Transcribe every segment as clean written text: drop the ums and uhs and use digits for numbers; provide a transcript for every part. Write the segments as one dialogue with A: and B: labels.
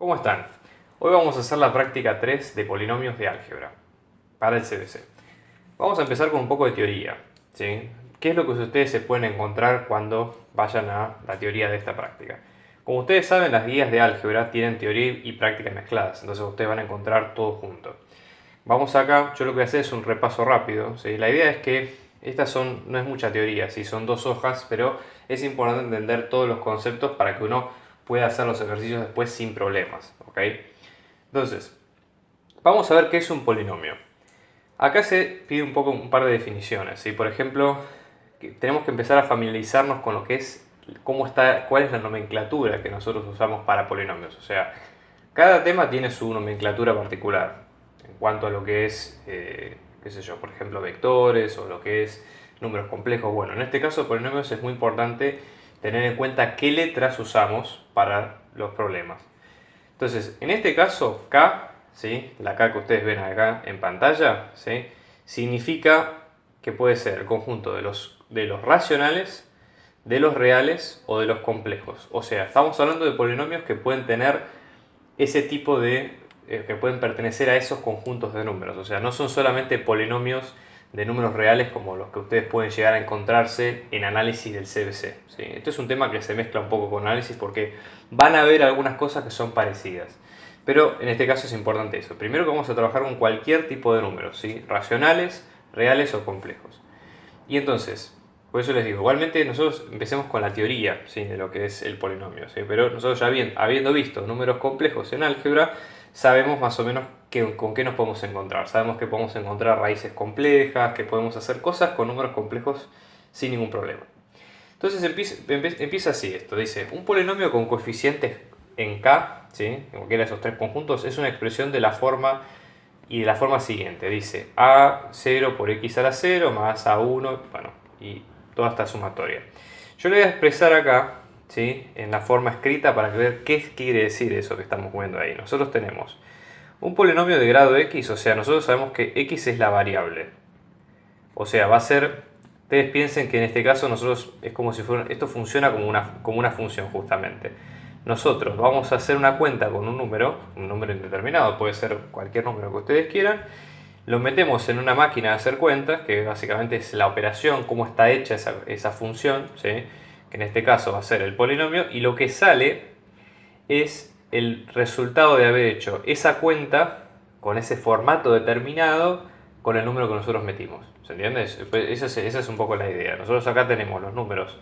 A: ¿Cómo están? Hoy vamos a hacer la práctica 3 de polinomios de álgebra para el CBC. Vamos a empezar con un poco de teoría, ¿sí? ¿Qué es lo que ustedes se pueden encontrar cuando vayan a la teoría de esta práctica? Como ustedes saben, las guías de álgebra tienen teoría y práctica mezcladas, entonces ustedes van a encontrar todo junto. Vamos acá, yo lo que voy a hacer es un repaso rápido, ¿sí? La idea es que no es mucha teoría, ¿sí? Son 2 hojas, pero es importante entender todos los conceptos para que uno pueda hacer los ejercicios después sin problemas, ¿ok? Entonces, vamos a ver qué es un polinomio. Acá se pide un par de definiciones, ¿sí? Por ejemplo, tenemos que empezar a familiarizarnos con lo que es, cuál es la nomenclatura que nosotros usamos para polinomios. O sea, cada tema tiene su nomenclatura particular en cuanto a lo que es, qué sé yo, por ejemplo, vectores o lo que es números complejos. Bueno, en este caso, polinomios es muy importante tener en cuenta qué letras usamos para los problemas. Entonces, en este caso, K, ¿sí? La K que ustedes ven acá en pantalla, ¿sí? Significa que puede ser el conjunto de los racionales, de los reales o de los complejos. O sea, estamos hablando de polinomios que pueden tener ese tipo de, que pueden pertenecer a esos conjuntos de números. O sea, no son solamente polinomios de números reales como los que ustedes pueden llegar a encontrarse en análisis del CBC, ¿sí? Esto es un tema que se mezcla un poco con análisis porque van a haber algunas cosas que son parecidas. Pero en este caso es importante eso. Primero que vamos a trabajar con cualquier tipo de números, ¿sí? Racionales, reales o complejos. Y entonces, por eso les digo, igualmente nosotros empecemos con la teoría, ¿sí? De lo que es el polinomio, ¿sí? Pero nosotros ya habiendo visto números complejos en álgebra, sabemos más o menos con qué nos podemos encontrar. Sabemos que podemos encontrar raíces complejas, que podemos hacer cosas con números complejos sin ningún problema. Entonces empieza así esto, dice, un polinomio con coeficientes en K, ¿sí? En cualquiera de esos tres conjuntos, es una expresión de la forma siguiente, dice A0 por X a la 0 más A1, bueno, y toda esta sumatoria. Yo le voy a expresar acá, ¿sí? En la forma escrita para ver qué quiere decir eso que estamos viendo ahí. Nosotros tenemos un polinomio de grado X, o sea, nosotros sabemos que X es la variable. O sea, va a ser, ustedes piensen que en este caso nosotros es como si fuera, esto funciona como una función justamente. Nosotros vamos a hacer una cuenta con un número indeterminado, puede ser cualquier número que ustedes quieran, lo metemos en una máquina de hacer cuentas, que básicamente es la operación, cómo está hecha esa función, ¿sí? Que en este caso va a ser el polinomio, y lo que sale es el resultado de haber hecho esa cuenta con ese formato determinado con el número que nosotros metimos. ¿Se entiende? Esa es un poco la idea. Nosotros acá tenemos los números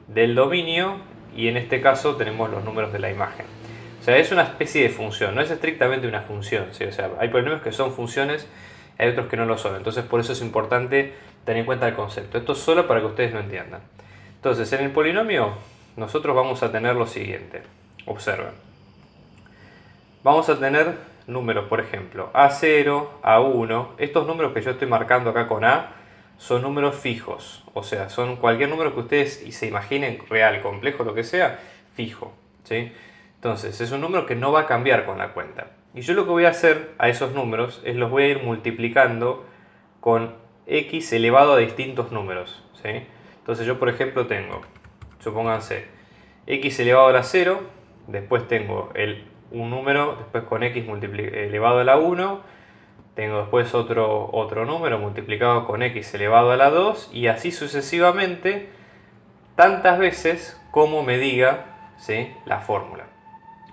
A: del dominio y en este caso tenemos los números de la imagen. O sea, es una especie de función, no es estrictamente una función, ¿sí? O sea, hay polinomios que son funciones, hay otros que no lo son. Entonces, por eso es importante tener en cuenta el concepto. Esto es solo para que ustedes lo entiendan. Entonces, en el polinomio, nosotros vamos a tener lo siguiente. Observen. Vamos a tener números, por ejemplo, A0, A1. Estos números que yo estoy marcando acá con A son números fijos. O sea, son cualquier número que ustedes se imaginen, real, complejo, lo que sea, fijo, ¿sí? Entonces, es un número que no va a cambiar con la cuenta. Y yo lo que voy a hacer a esos números es los voy a ir multiplicando con x elevado a distintos números, ¿sí? Entonces yo, por ejemplo, tengo, supónganse, x elevado a la 0, después tengo un número, después con x elevado a la 1, tengo después otro número multiplicado con x elevado a la 2 y así sucesivamente, tantas veces como me diga, ¿sí? La fórmula.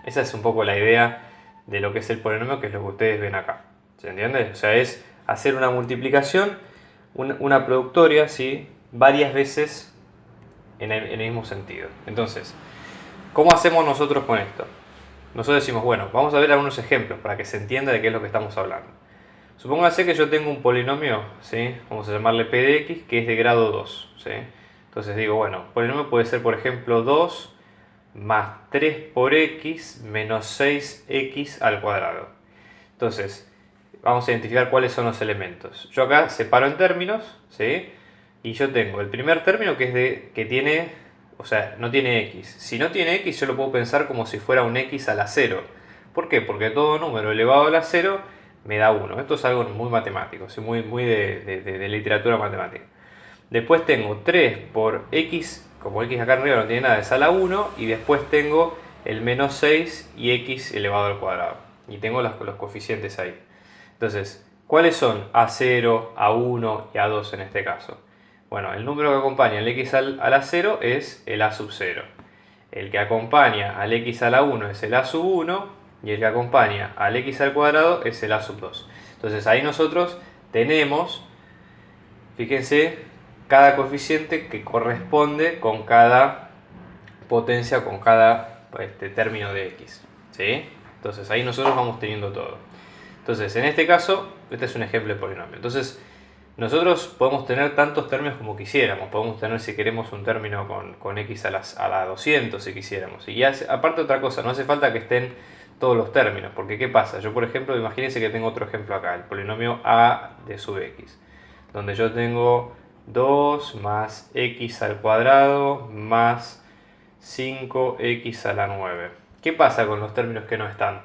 A: Esa es un poco la idea de lo que es el polinomio, que es lo que ustedes ven acá. ¿Se entiende? O sea, es hacer una multiplicación, una productoria, ¿sí? Varias veces en el mismo sentido. Entonces, ¿cómo hacemos nosotros con esto? Nosotros decimos, bueno, vamos a ver algunos ejemplos para que se entienda de qué es lo que estamos hablando. Supóngase que yo tengo un polinomio, ¿sí? Vamos a llamarle p de x, que es de grado 2, ¿sí? Entonces digo, bueno, el polinomio puede ser, por ejemplo, 2 más 3 por x menos 6x al cuadrado. Entonces, vamos a identificar cuáles son los elementos. Yo acá separo en términos, ¿sí? Y yo tengo el primer término que tiene, o sea, no tiene x. Si no tiene x, yo lo puedo pensar como si fuera un x a la 0. ¿Por qué? Porque todo número elevado a la 0 me da 1. Esto es algo muy matemático, muy de literatura matemática. Después tengo 3 por x, como x acá arriba no tiene nada, es a la 1. Y después tengo el menos 6 y x elevado al cuadrado. Y tengo los coeficientes ahí. Entonces, ¿cuáles son A0, A1 y A2 en este caso? Bueno, el número que acompaña al x al A0 es el A sub 0. El que acompaña al x a la 1 es el A sub 1 y el que acompaña al x al cuadrado es el A sub 2. Entonces ahí nosotros tenemos, fíjense, cada coeficiente que corresponde con cada potencia, con cada término de x, ¿sí? Entonces ahí nosotros vamos teniendo todo. Entonces en este caso, este es un ejemplo de polinomio. Entonces nosotros podemos tener tantos términos como quisiéramos. Podemos tener, si queremos, un término con x a la 200 si quisiéramos. Y aparte otra cosa, no hace falta que estén todos los términos. Porque ¿qué pasa? Yo, por ejemplo, imagínense que tengo otro ejemplo acá, el polinomio a de sub x. Donde yo tengo 2 más x al cuadrado más 5x a la 9. ¿Qué pasa con los términos que no están?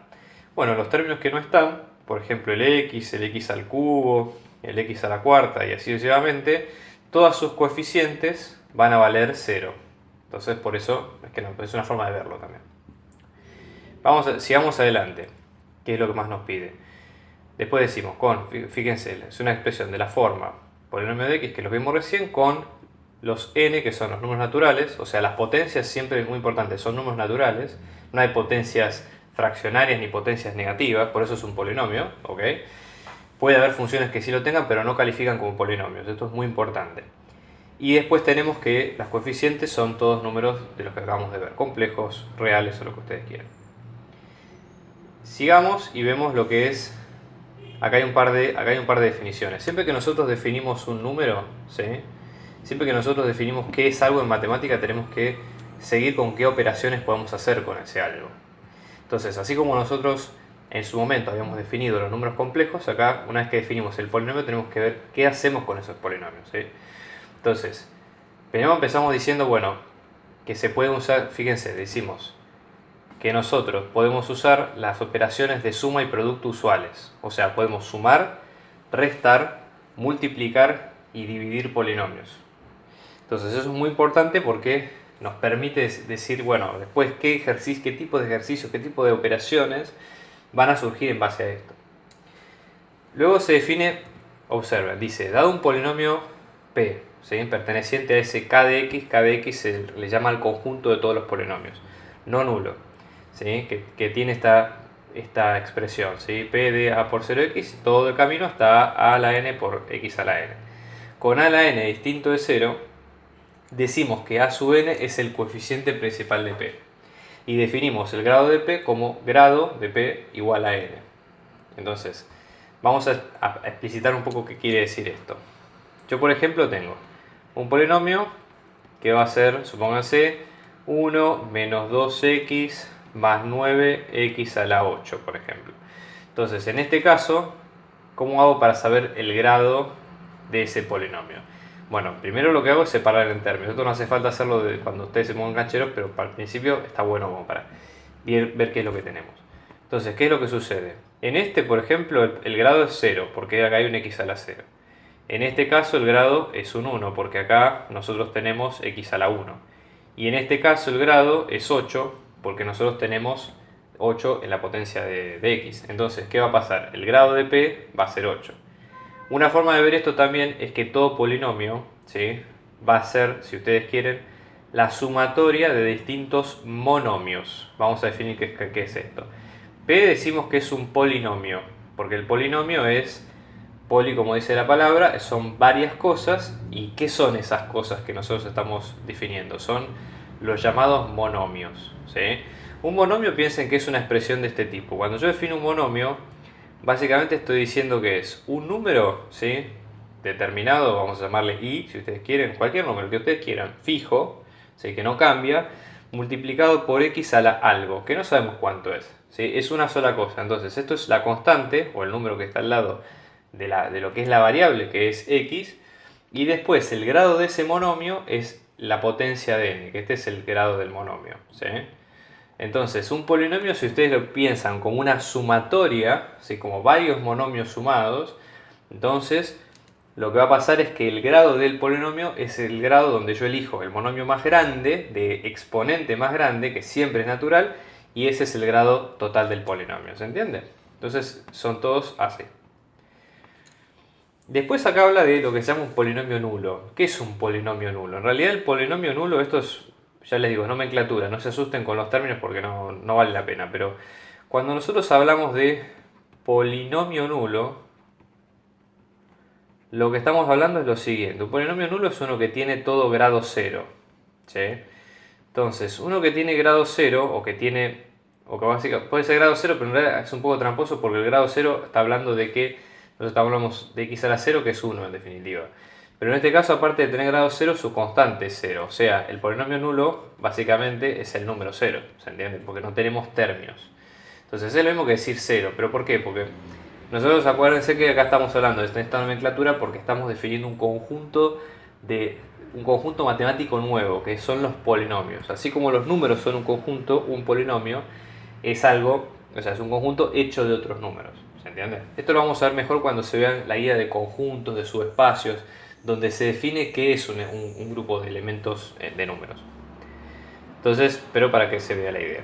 A: Bueno, los términos que no están, por ejemplo el x al cubo, el x a la cuarta y así sucesivamente, todos sus coeficientes van a valer 0. Entonces por eso es una forma de verlo también. Sigamos adelante. ¿Qué es lo que más nos pide? Después decimos fíjense, es una expresión de la forma polinomio de x que lo vimos recién con los n, que son los números naturales, o sea, las potencias siempre es muy importante, son números naturales, no hay potencias fraccionarias ni potencias negativas, por eso es un polinomio, ¿ok? Puede haber funciones que sí lo tengan, pero no califican como polinomios, esto es muy importante. Y después tenemos que los coeficientes son todos números de los que acabamos de ver, complejos, reales o lo que ustedes quieran. Sigamos y vemos lo que es. Acá hay un par de definiciones. Siempre que nosotros definimos un número, ¿sí? Siempre que nosotros definimos qué es algo en matemática, tenemos que seguir con qué operaciones podemos hacer con ese algo. Entonces, así como nosotros en su momento habíamos definido los números complejos, acá una vez que definimos el polinomio tenemos que ver qué hacemos con esos polinomios, ¿sí? Entonces, primero empezamos diciendo, bueno, que se pueden usar, fíjense, decimos que nosotros podemos usar las operaciones de suma y producto usuales. O sea, podemos sumar, restar, multiplicar y dividir polinomios. Entonces eso es muy importante porque nos permite decir, bueno, después qué tipo de ejercicios, qué tipo de operaciones van a surgir en base a esto. Luego se define, observen, dice, dado un polinomio P, ¿sí?, perteneciente a ese k de x se le llama al conjunto de todos los polinomios, no nulo. ¿Sí? Que tiene esta expresión, ¿sí? P de a por 0x, todo el camino está a la n por x a la n. Con a a la n distinto de 0, decimos que a sub n es el coeficiente principal de P. Y definimos el grado de P como grado de P igual a n. Entonces, vamos a explicitar un poco qué quiere decir esto. Yo, por ejemplo, tengo un polinomio que va a ser, supónganse, 1 menos 2x más 9x a la 8, por ejemplo. Entonces, en este caso, ¿cómo hago para saber el grado de ese polinomio? Bueno, primero lo que hago es separar en términos. Esto no hace falta hacerlo cuando ustedes se pongan cancheros, pero para el principio está bueno como para ver qué es lo que tenemos. Entonces, ¿qué es lo que sucede? En este, por ejemplo, el grado es 0, porque acá hay un x a la 0. En este caso el grado es un 1, porque acá nosotros tenemos x a la 1. Y en este caso el grado es 8, porque nosotros tenemos 8 en la potencia de x. Entonces, ¿qué va a pasar? El grado de P va a ser 8. Una forma de ver esto también es que todo polinomio, ¿sí?, va a ser, si ustedes quieren, la sumatoria de distintos monomios. Vamos a definir qué es esto. P decimos que es un polinomio, porque el polinomio es, poli como dice la palabra, son varias cosas. ¿Y qué son esas cosas que nosotros estamos definiendo? Son los llamados monomios, ¿sí? Un monomio, piensen que es una expresión de este tipo. Cuando yo defino un monomio, básicamente estoy diciendo que es un número, ¿sí?, determinado, vamos a llamarle i, si ustedes quieren, cualquier número que ustedes quieran, fijo, ¿sí?, que no cambia, multiplicado por x a la algo, que no sabemos cuánto es, ¿sí? Es una sola cosa. Entonces esto es la constante, o el número que está al lado de lo que es la variable, que es x, y después el grado de ese monomio es la potencia de n, que este es el grado del monomio, ¿sí? Entonces, un polinomio, si ustedes lo piensan como una sumatoria, ¿sí?, como varios monomios sumados, entonces lo que va a pasar es que el grado del polinomio es el grado donde yo elijo el monomio más grande, de exponente más grande, que siempre es natural, y ese es el grado total del polinomio, ¿se entiende? Entonces son todos así. Después acá habla de lo que se llama un polinomio nulo. ¿Qué es un polinomio nulo? En realidad el polinomio nulo, esto es, ya les digo, es nomenclatura, no se asusten con los términos porque no vale la pena, pero cuando nosotros hablamos de polinomio nulo, lo que estamos hablando es lo siguiente. Un polinomio nulo es uno que tiene todo grado 0. ¿Sí? Entonces, uno que tiene grado 0 o que tiene, o que básicamente puede ser grado 0, pero en realidad es un poco tramposo porque el grado 0 está hablando de que, nosotros hablamos de x a la 0, que es 1 en definitiva. Pero en este caso, aparte de tener grado 0, su constante es 0. O sea, el polinomio nulo básicamente es el número 0. ¿Se entiende? Porque no tenemos términos. Entonces es lo mismo que decir 0. ¿Pero por qué? Porque nosotros acuérdense que acá estamos hablando de esta nomenclatura porque estamos definiendo un conjunto matemático nuevo, que son los polinomios. Así como los números son un conjunto, un polinomio es algo, o sea, es un conjunto hecho de otros números. ¿Se entiende? Esto lo vamos a ver mejor cuando se vean la guía de conjuntos, de subespacios, donde se define qué es un grupo de elementos de números. Entonces, pero para que se vea la idea.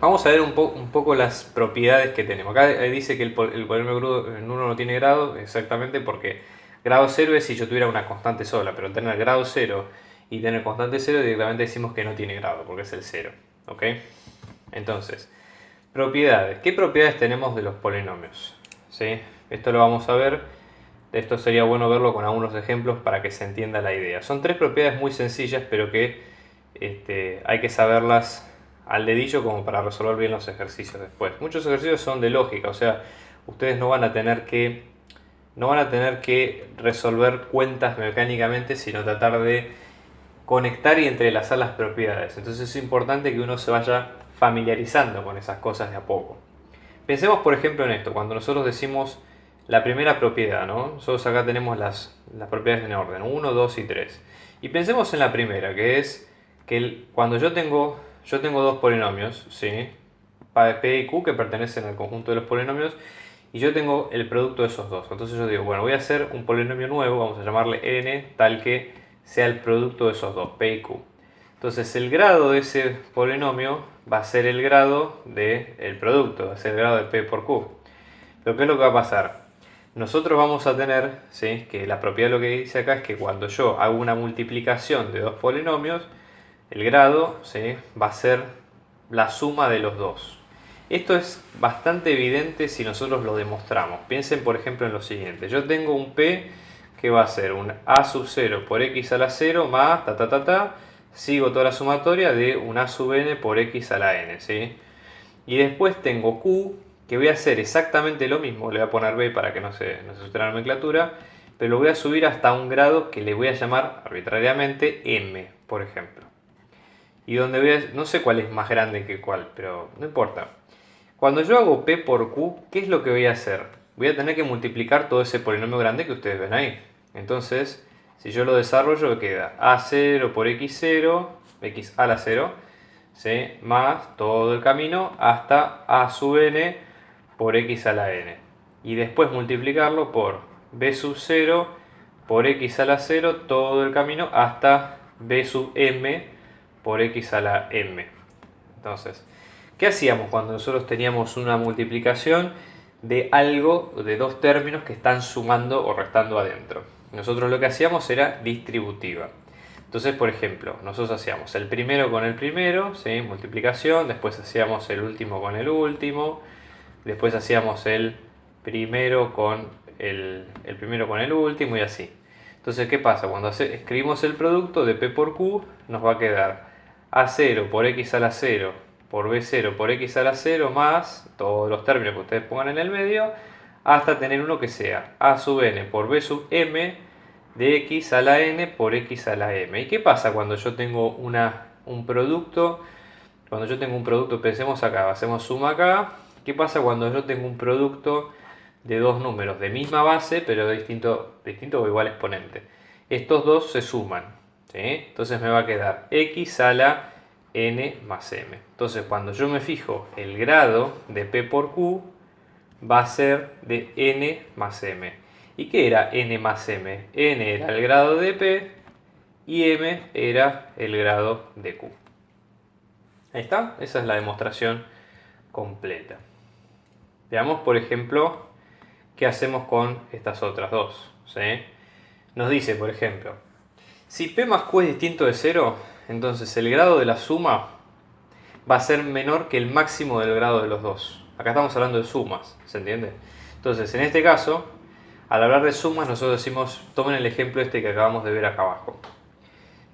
A: Vamos a ver un poco las propiedades que tenemos. Acá dice que el polinomio nulo no tiene grado, exactamente porque grado 0 es si yo tuviera una constante sola, pero tener grado 0 y tener constante 0 directamente decimos que no tiene grado, porque es el 0. ¿Ok? Entonces, propiedades. ¿Qué propiedades tenemos de los polinomios? ¿Sí? Esto lo vamos a ver. Esto sería bueno verlo con algunos ejemplos para que se entienda la idea. Son tres propiedades muy sencillas, pero que hay que saberlas al dedillo como para resolver bien los ejercicios después. Muchos ejercicios son de lógica, o sea, ustedes no van a tener que resolver cuentas mecánicamente, sino tratar de conectar y entrelazar las propiedades. Entonces es importante que uno se vaya familiarizando con esas cosas de a poco. Pensemos por ejemplo en esto, cuando nosotros decimos la primera propiedad, ¿no? Nosotros acá tenemos las propiedades en orden, 1, 2 y 3. Y pensemos en la primera, que es que cuando yo tengo dos polinomios, ¿sí? P y Q, que pertenecen al conjunto de los polinomios, y yo tengo el producto de esos dos. Entonces yo digo, bueno, voy a hacer un polinomio nuevo, vamos a llamarle n, tal que sea el producto de esos dos, P y Q. Entonces el grado de ese polinomio va a ser el grado del producto, va a ser el grado de P por Q. Pero ¿qué es lo que va a pasar? Nosotros vamos a tener, ¿sí? Que la propiedad lo que dice acá es que cuando yo hago una multiplicación de dos polinomios, el grado, ¿sí? Va a ser la suma de los dos. Esto es bastante evidente si nosotros lo demostramos. Piensen por ejemplo en lo siguiente. Yo tengo un P que va a ser un A sub 0 por X a la 0 más sigo toda la sumatoria de un A sub n por X a la n, ¿sí? Y después tengo Q, que voy a hacer exactamente lo mismo, le voy a poner B para que no se asuste la nomenclatura, pero lo voy a subir hasta un grado que le voy a llamar arbitrariamente M, por ejemplo. Y donde no sé cuál es más grande que cuál, pero no importa. Cuando yo hago P por Q, ¿qué es lo que voy a hacer? Voy a tener que multiplicar todo ese polinomio grande que ustedes ven ahí. Entonces, si yo lo desarrollo, me queda A0 por X0, X a la 0, ¿sí? Más todo el camino hasta A sub n por X a la n. Y después multiplicarlo por B sub 0 por X a la 0, todo el camino hasta B sub m por X a la m. Entonces, ¿qué hacíamos cuando nosotros teníamos una multiplicación de algo, de dos términos que están sumando o restando adentro? Nosotros lo que hacíamos era distributiva. Entonces, por ejemplo, nosotros hacíamos el primero con el primero, ¿sí? Multiplicación, después hacíamos el último con el último, después hacíamos el primero con el primero con el último y así. Entonces, ¿qué pasa? Cuando escribimos el producto de P por Q, nos va a quedar A0 por X a la 0 por B0 por X a la 0 más todos los términos que ustedes pongan en el medio, hasta tener uno que sea A sub n por B sub m de X a la n por X a la m. ¿Y qué pasa cuando yo tengo un producto? Cuando yo tengo un producto, pensemos acá, hacemos suma acá. ¿Qué pasa cuando yo tengo un producto de dos números de misma base, pero de distinto o igual exponente? Estos dos se suman, ¿sí? Entonces me va a quedar X a la n más m. Entonces cuando yo me fijo, el grado de P por Q va a ser de n más m. ¿Y qué era n más m? N era el grado de p y m era el grado de q. Ahí está, esa es la demostración completa. Veamos, por ejemplo, qué hacemos con estas otras dos. ¿Sí? Nos dice, por ejemplo, si p más q es distinto de 0, entonces el grado de la suma va a ser menor que el máximo del grado de los dos. Acá estamos hablando de sumas, ¿se entiende? Entonces, en este caso, al hablar de sumas, nosotros decimos, tomen el ejemplo este que acabamos de ver acá abajo.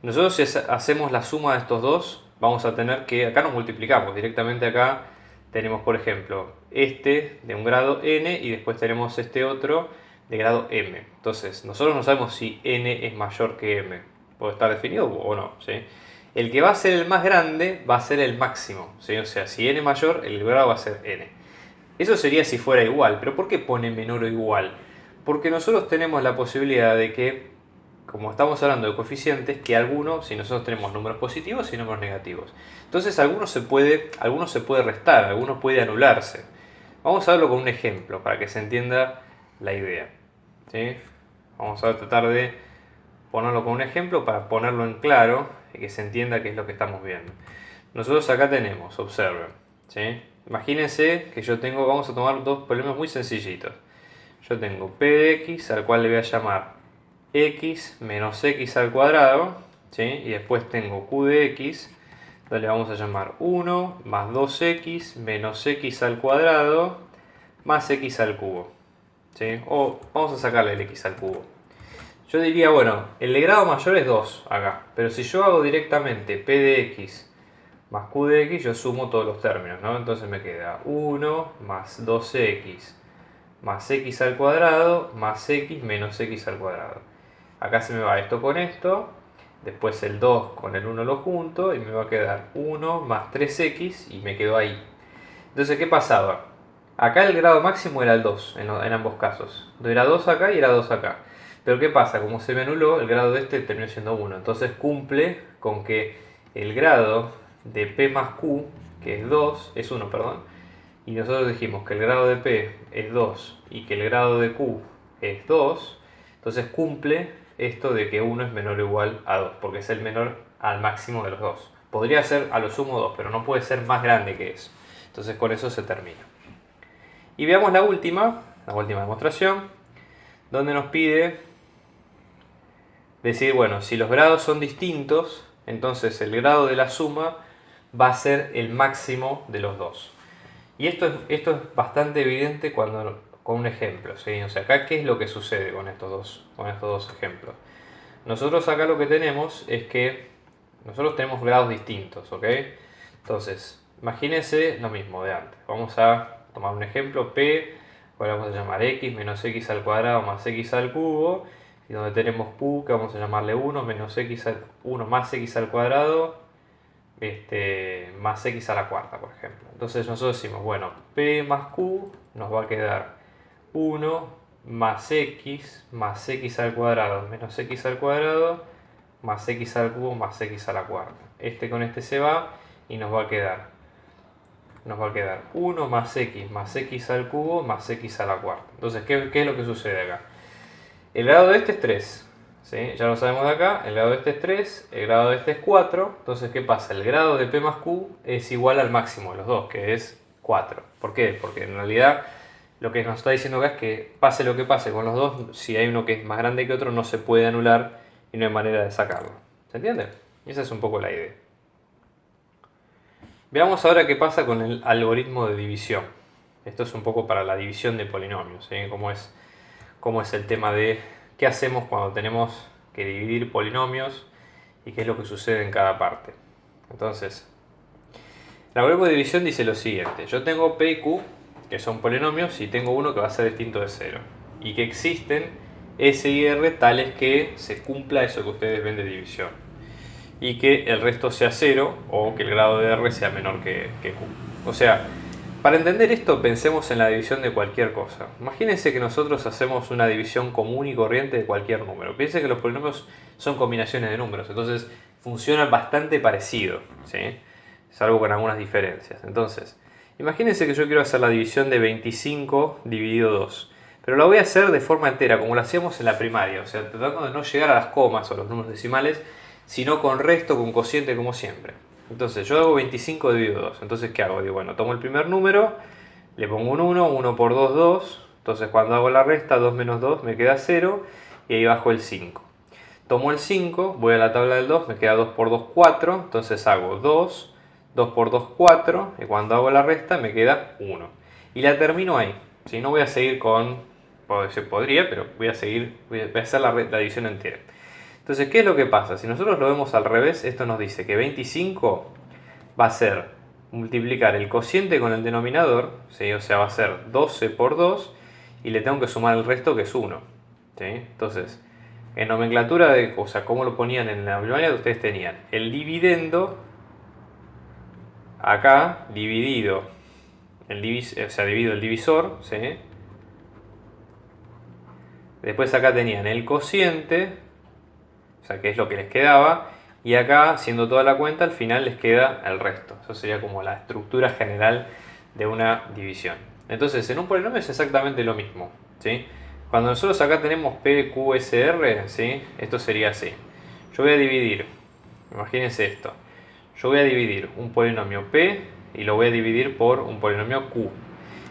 A: Nosotros si hacemos la suma de estos dos, vamos a tener que, acá nos multiplicamos, directamente acá tenemos, por ejemplo, este de un grado n y después tenemos este otro de grado m. Entonces, nosotros no sabemos si n es mayor que m. Puede estar definido o no, ¿sí? El que va a ser el más grande va a ser el máximo, ¿sí? O sea, si n es mayor, el grado va a ser n. Eso sería si fuera igual, pero ¿por qué pone menor o igual? Porque nosotros tenemos la posibilidad de que, como estamos hablando de coeficientes, que algunos, si nosotros tenemos números positivos y números negativos. Entonces algunos se puede restar, algunos puede anularse. Vamos a verlo con un ejemplo para que se entienda la idea. ¿Sí? Vamos a tratar de ponerlo con un ejemplo para ponerlo en claro y que se entienda qué es lo que estamos viendo. Nosotros acá tenemos, observen, ¿sí? Imagínense que yo tengo, vamos a tomar dos problemas muy sencillitos. Yo tengo p de x, al cual le voy a llamar x menos x al cuadrado, ¿sí? Y después tengo q de x, donde le vamos a llamar 1 más 2x menos x al cuadrado más x al cubo, ¿sí? O vamos a sacarle el x al cubo. Yo diría, bueno, el de grado mayor es 2 acá, pero si yo hago directamente p de x más q de x, yo sumo todos los términos, ¿no? Entonces me queda 1 más 2x más x al cuadrado más x menos x al cuadrado. Acá se me va esto con esto, después el 2 con el 1 lo junto y me va a quedar 1 más 3x y me quedo ahí. Entonces, ¿qué pasaba? Acá el grado máximo era el 2 en ambos casos. Era 2 acá y era 2 acá. Pero ¿qué pasa? Como se me anuló, el grado de este terminó siendo 1. Entonces cumple con que el grado de p más q, que es 2, es 1, perdón. Y nosotros dijimos que el grado de p es 2 y que el grado de q es 2. Entonces cumple esto de que 1 es menor o igual a 2, porque es el menor al máximo de los dos. Podría ser a lo sumo 2, pero no puede ser más grande que eso. Entonces con eso se termina. Y veamos la última demostración, donde nos pide decir, bueno, si los grados son distintos, entonces el grado de la suma va a ser el máximo de los dos. Y esto es bastante evidente con un ejemplo, ¿sí? O sea, acá, ¿qué es lo que sucede con estos dos ejemplos? Nosotros acá lo que tenemos es que nosotros tenemos grados distintos, ¿ok? Entonces, imagínense lo mismo de antes. Vamos a tomar un ejemplo, p, cual vamos a llamar x menos x al cuadrado más x al cubo, y donde tenemos q, que vamos a llamarle 1 menos x al 1 más x al cuadrado, más x a la cuarta, por ejemplo. Entonces nosotros decimos, bueno, p más q nos va a quedar 1 más x al cuadrado menos x al cuadrado más x al cubo más x a la cuarta. Este con este se va y nos va a quedar 1 más x al cubo más x a la cuarta. Entonces, ¿qué es lo que sucede acá? El grado de este es 3, ¿sí? Ya lo sabemos de acá, el grado de este es 3, el grado de este es 4, entonces ¿qué pasa? El grado de p más q es igual al máximo de los dos, que es 4. ¿Por qué? Porque en realidad lo que nos está diciendo acá es que pase lo que pase con los dos, si hay uno que es más grande que otro no se puede anular y no hay manera de sacarlo. ¿Se entiende? Esa es un poco la idea. Veamos ahora qué pasa con el algoritmo de división. Esto es un poco para la división de polinomios, ¿sí? Cómo es el tema de qué hacemos cuando tenemos que dividir polinomios y qué es lo que sucede en cada parte. Entonces, el algoritmo de división dice lo siguiente. Yo tengo p y q, que son polinomios, y tengo uno que va a ser distinto de 0. Y que existen s y r tales que se cumpla eso que ustedes ven de división. Y que el resto sea 0 o que el grado de r sea menor que q. O sea, para entender esto pensemos en la división de cualquier cosa. Imagínense que nosotros hacemos una división común y corriente de cualquier número. Piensen que los polinomios son combinaciones de números, entonces funcionan bastante parecido, ¿sí? Salvo con algunas diferencias. Entonces, imagínense que yo quiero hacer la división de 25 dividido 2. pero lo voy a hacer de forma entera, como lo hacíamos en la primaria, o sea, tratando de no llegar a las comas o a los números decimales, sino con resto, con cociente, como siempre. Entonces, yo hago 25 dividido 2. Entonces, ¿qué hago? Digo, bueno, tomo el primer número, le pongo un 1, 1 por 2, 2. Entonces, cuando hago la resta, 2 menos 2 me queda 0, y ahí bajo el 5. Tomo el 5, voy a la tabla del 2, me queda 2 por 2, 4. Entonces hago 2, 2 por 2, 4. Y cuando hago la resta me queda 1. Y la termino ahí. Si no voy a seguir con... Podría, pero voy a hacer la división entera. Entonces, ¿qué es lo que pasa? Si nosotros lo vemos al revés, esto nos dice que 25 va a ser multiplicar el cociente con el denominador, ¿sí? O sea, va a ser 12 por 2 y le tengo que sumar el resto que es 1. ¿Sí? Entonces, en nomenclatura de, o sea, cómo lo ponían en la primaria, ustedes tenían el dividendo acá dividido, dividido el divisor, ¿sí? Después acá tenían el cociente, o sea, que es lo que les quedaba, y acá, haciendo toda la cuenta, al final les queda el resto. Eso sería como la estructura general de una división. Entonces, en un polinomio es exactamente lo mismo, ¿sí? Cuando nosotros acá tenemos P, Q, S, R, ¿sí? Esto sería así. Yo voy a dividir, imagínense esto. Yo voy a dividir un polinomio P y lo voy a dividir por un polinomio Q.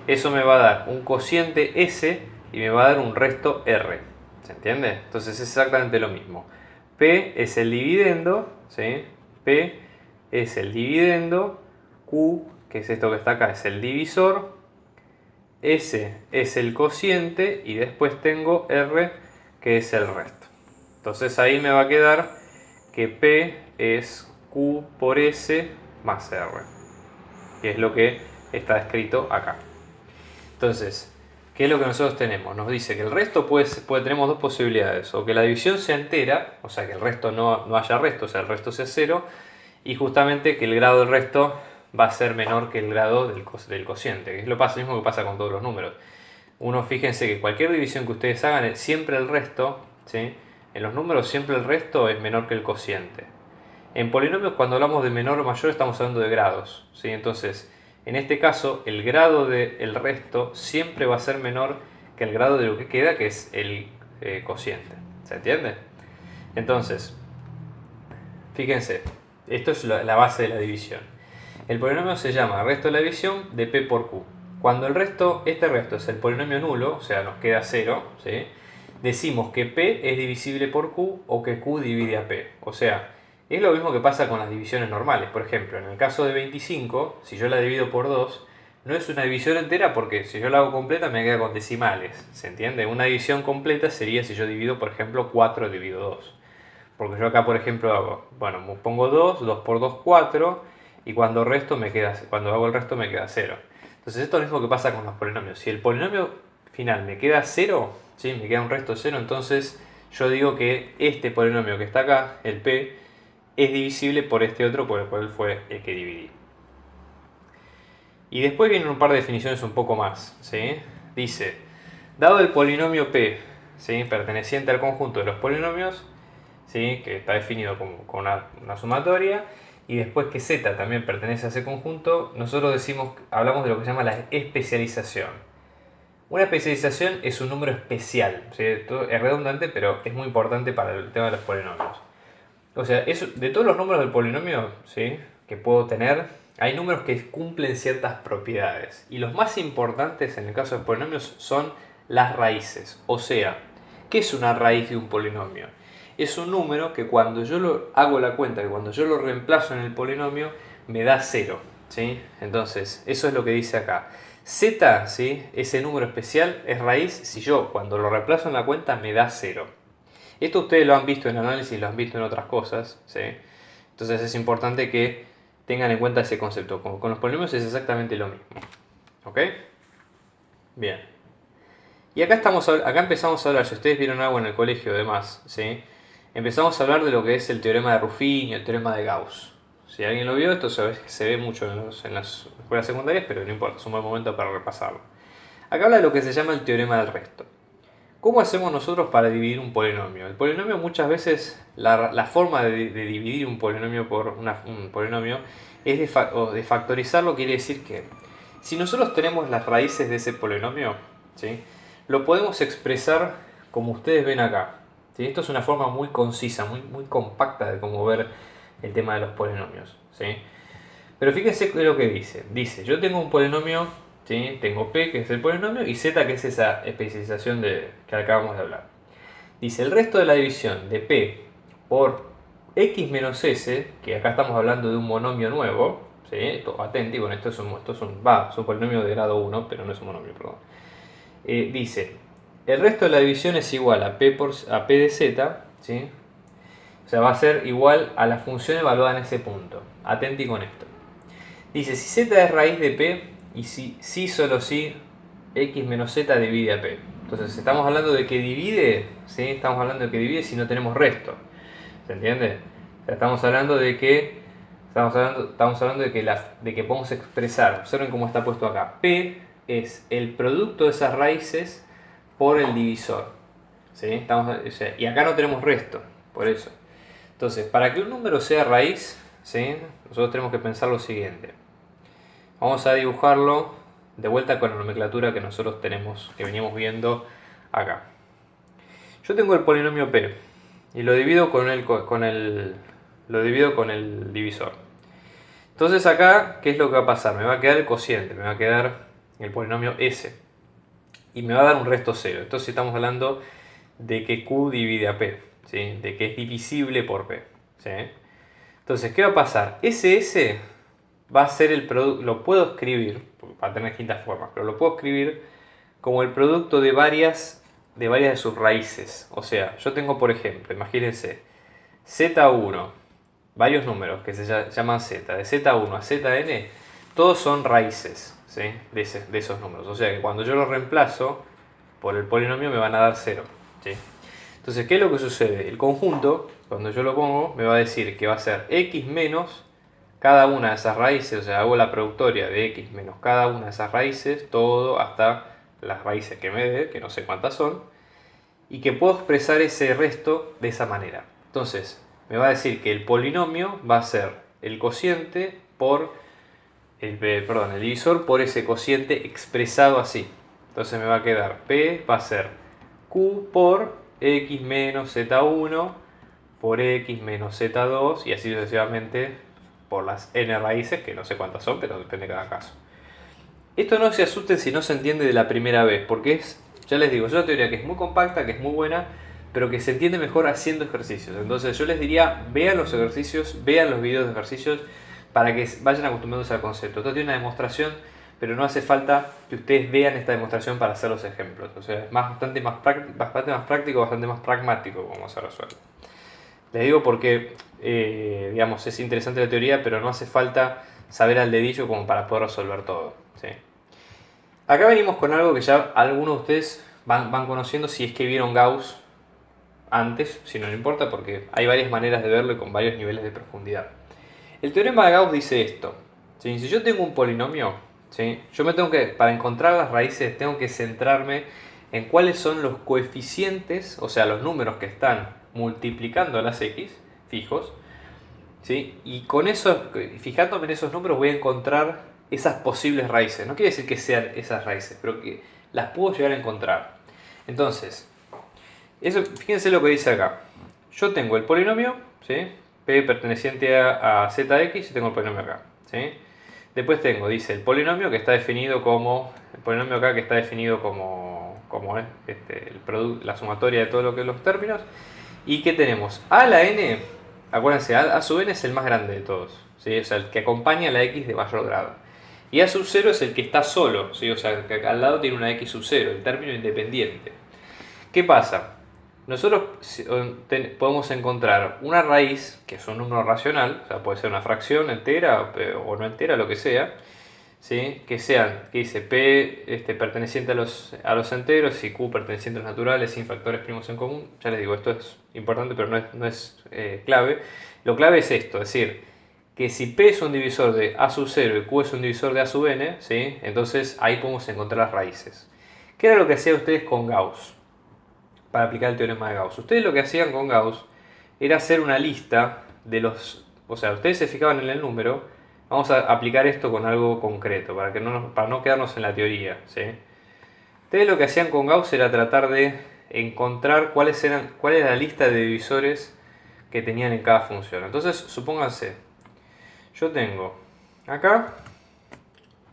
A: Eso me va a dar un cociente S y me va a dar un resto R. ¿Se entiende? Entonces es exactamente lo mismo. P es el dividendo, ¿sí? P es el dividendo, Q, que es esto que está acá, es el divisor, S es el cociente y después tengo R, que es el resto. Entonces ahí me va a quedar que P es Q por S más R, que es lo que está escrito acá. Entonces, ¿qué es lo que nosotros tenemos? Nos dice que el resto tenemos dos posibilidades, o que la división sea entera, o sea que el resto no haya resto, o sea el resto sea 0, y justamente que el grado del resto va a ser menor que el grado del cociente, que es lo mismo que pasa con todos los números. Fíjense que cualquier división que ustedes hagan, siempre el resto, ¿sí? En los números siempre el resto es menor que el cociente. En polinomios, cuando hablamos de menor o mayor, estamos hablando de grados, ¿sí? Entonces, en este caso, el grado del resto siempre va a ser menor que el grado de lo que queda, que es el cociente. ¿Se entiende? Entonces, fíjense, esto es la base de la división. El polinomio se llama resto de la división de P por Q. Cuando este resto es el polinomio nulo, o sea, nos queda 0, ¿sí? Decimos que P es divisible por Q o que Q divide a P. O sea, es lo mismo que pasa con las divisiones normales. Por ejemplo, en el caso de 25, si yo la divido por 2, no es una división entera porque si yo la hago completa me queda con decimales. ¿Se entiende? Una división completa sería si yo divido, por ejemplo, 4 divido 2. Porque yo acá, por ejemplo, pongo 2, 2 por 2, 4, y cuando hago el resto me queda 0. Entonces esto es lo mismo que pasa con los polinomios. Si el polinomio final me queda 0, ¿sí? Me queda un resto 0, entonces yo digo que este polinomio que está acá, el P, es divisible por este otro por el cual fue el que dividí. Y después vienen un par de definiciones un poco más, ¿sí? Dice, dado el polinomio P, ¿sí? Perteneciente al conjunto de los polinomios, ¿sí? Que está definido con una sumatoria, y después que Z también pertenece a ese conjunto, nosotros hablamos de lo que se llama la especialización. Una especialización es un número especial, ¿sí? Esto es redundante, pero es muy importante para el tema de los polinomios. O sea, de todos los números del polinomio, ¿sí? Que puedo tener, hay números que cumplen ciertas propiedades. Y los más importantes en el caso de polinomios son las raíces. O sea, ¿qué es una raíz de un polinomio? Es un número que cuando yo hago la cuenta, que cuando yo lo reemplazo en el polinomio, me da 0. ¿Sí? Entonces, eso es lo que dice acá. Z, ¿sí? Ese número especial, es raíz si yo cuando lo reemplazo en la cuenta me da 0. Esto ustedes lo han visto en análisis, lo han visto en otras cosas, ¿sí? Entonces es importante que tengan en cuenta ese concepto. Con los polinomios es exactamente lo mismo. ¿Ok? Bien. Y acá empezamos a hablar, si ustedes vieron algo en el colegio además, ¿sí? Empezamos a hablar de lo que es el teorema de Ruffin y el teorema de Gauss. Si alguien lo vio, esto se ve mucho en las escuelas secundarias, pero no importa, es un buen momento para repasarlo. Acá habla de lo que se llama el teorema del resto. ¿Cómo hacemos nosotros para dividir un polinomio? El polinomio muchas veces, la forma de dividir un polinomio por un polinomio es de factorizarlo, quiere decir que si nosotros tenemos las raíces de ese polinomio, ¿sí? lo podemos expresar como ustedes ven acá. ¿Sí? Esto es una forma muy concisa, muy compacta de cómo ver el tema de los polinomios. ¿Sí? Pero fíjense lo que dice. Dice, yo tengo un polinomio, ¿sí? Tengo P, que es el polinomio, y Z, que es esa especialización que acabamos de hablar. Dice, el resto de la división de P por X menos S, que acá estamos hablando de un monomio nuevo, ¿sí? Atenti, bueno, esto es un polinomio de grado 1, pero no es un monomio, perdón. Dice, el resto de la división es igual a P de Z, ¿sí? O sea, va a ser igual a la función evaluada en ese punto. Atenti con esto. Dice, si Z es raíz de P y si solo si X menos Z divide a P. Entonces estamos hablando de que divide, ¿sí? Estamos hablando de que divide si no tenemos resto. ¿Se entiende? O sea, estamos hablando de que podemos expresar, observen cómo está puesto acá. P es el producto de esas raíces por el divisor. ¿Sí? Y acá no tenemos resto, por eso. Entonces, para que un número sea raíz, ¿sí? Nosotros tenemos que pensar lo siguiente. Vamos a dibujarlo de vuelta con la nomenclatura que nosotros tenemos, que veníamos viendo acá. Yo tengo el polinomio P y lo divido con el divisor. Entonces acá, ¿qué es lo que va a pasar? Me va a quedar el cociente, me va a quedar el polinomio S y me va a dar un resto 0. Entonces estamos hablando de que Q divide a P, ¿sí? De que es divisible por P, ¿sí? Entonces, ¿qué va a pasar? SS va a ser el producto, lo puedo escribir, va a tener distintas formas, pero lo puedo escribir como el producto de varias de sus raíces. O sea, yo tengo, por ejemplo, imagínense, Z1, varios números que se llaman Z, de Z1 a Zn, todos son raíces, ¿sí? de esos números. O sea que cuando yo los reemplazo por el polinomio me van a dar 0. ¿Sí? Entonces, ¿qué es lo que sucede? El conjunto, cuando yo lo pongo, me va a decir que va a ser x menos cada una de esas raíces, o sea, hago la productoria de x menos cada una de esas raíces, todo hasta las raíces que me dé, que no sé cuántas son, y que puedo expresar ese resto de esa manera. Entonces, me va a decir que el polinomio va a ser el cociente por el divisor por ese cociente expresado así. Entonces me va a quedar P va a ser Q por X menos Z1 por X menos Z2 y así sucesivamente por las n raíces, que no sé cuántas son, pero depende de cada caso. Esto no se asusten si no se entiende de la primera vez, porque ya les digo, es una teoría que es muy compacta, que es muy buena, pero que se entiende mejor haciendo ejercicios. Entonces yo les diría, vean los ejercicios, vean los videos de ejercicios, para que vayan acostumbrándose al concepto. Esto tiene una demostración, pero no hace falta que ustedes vean esta demostración para hacer los ejemplos. O sea, es bastante más práctico, bastante más pragmático cómo se resuelve. Les digo porque, digamos, es interesante la teoría, pero no hace falta saber al dedillo como para poder resolver todo. ¿Sí? Acá venimos con algo que ya algunos de ustedes van conociendo si es que vieron Gauss antes, si no importa, porque hay varias maneras de verlo y con varios niveles de profundidad. El teorema de Gauss dice esto. ¿Sí? Si yo tengo un polinomio, ¿sí? Para encontrar las raíces, tengo que centrarme en cuáles son los coeficientes, o sea, los números que están multiplicando a las x fijos, ¿sí? Y con eso, fijándome en esos números, voy a encontrar esas posibles raíces. No quiere decir que sean esas raíces, pero que las puedo llegar a encontrar. Entonces, fíjense lo que dice acá. Yo tengo el polinomio, ¿sí? P perteneciente a zx y tengo el polinomio acá. ¿Sí? Después dice el polinomio que está definido como, el polinomio acá que está definido como la sumatoria de todo lo que es los términos. Y que tenemos a la n, acuérdense, a sub n es el más grande de todos, ¿sí? O sea, el que acompaña a la x de mayor grado. Y a sub 0 es el que está solo, ¿sí? O sea, que al lado tiene una x sub 0, el término independiente. ¿Qué pasa? Nosotros podemos encontrar una raíz, que es un número racional, o sea, puede ser una fracción entera o no entera, lo que sea, ¿sí? Que dice P perteneciente a los enteros y Q perteneciente a los naturales sin factores primos en común. Ya les digo, esto es importante, pero no es clave. Lo clave es esto, es decir, que si P es un divisor de A sub 0 y Q es un divisor de A sub n, ¿sí? Entonces ahí podemos encontrar las raíces. ¿Qué era lo que hacían ustedes con Gauss? Para aplicar el teorema de Gauss. Ustedes lo que hacían con Gauss era hacer una lista de los... O sea, ustedes se fijaban en el número. Vamos a aplicar esto con algo concreto, para no quedarnos en la teoría, ¿sí? Ustedes lo que hacían con Gauss era tratar de encontrar cuál era la lista de divisores que tenían en cada función. Entonces, supónganse, yo tengo acá,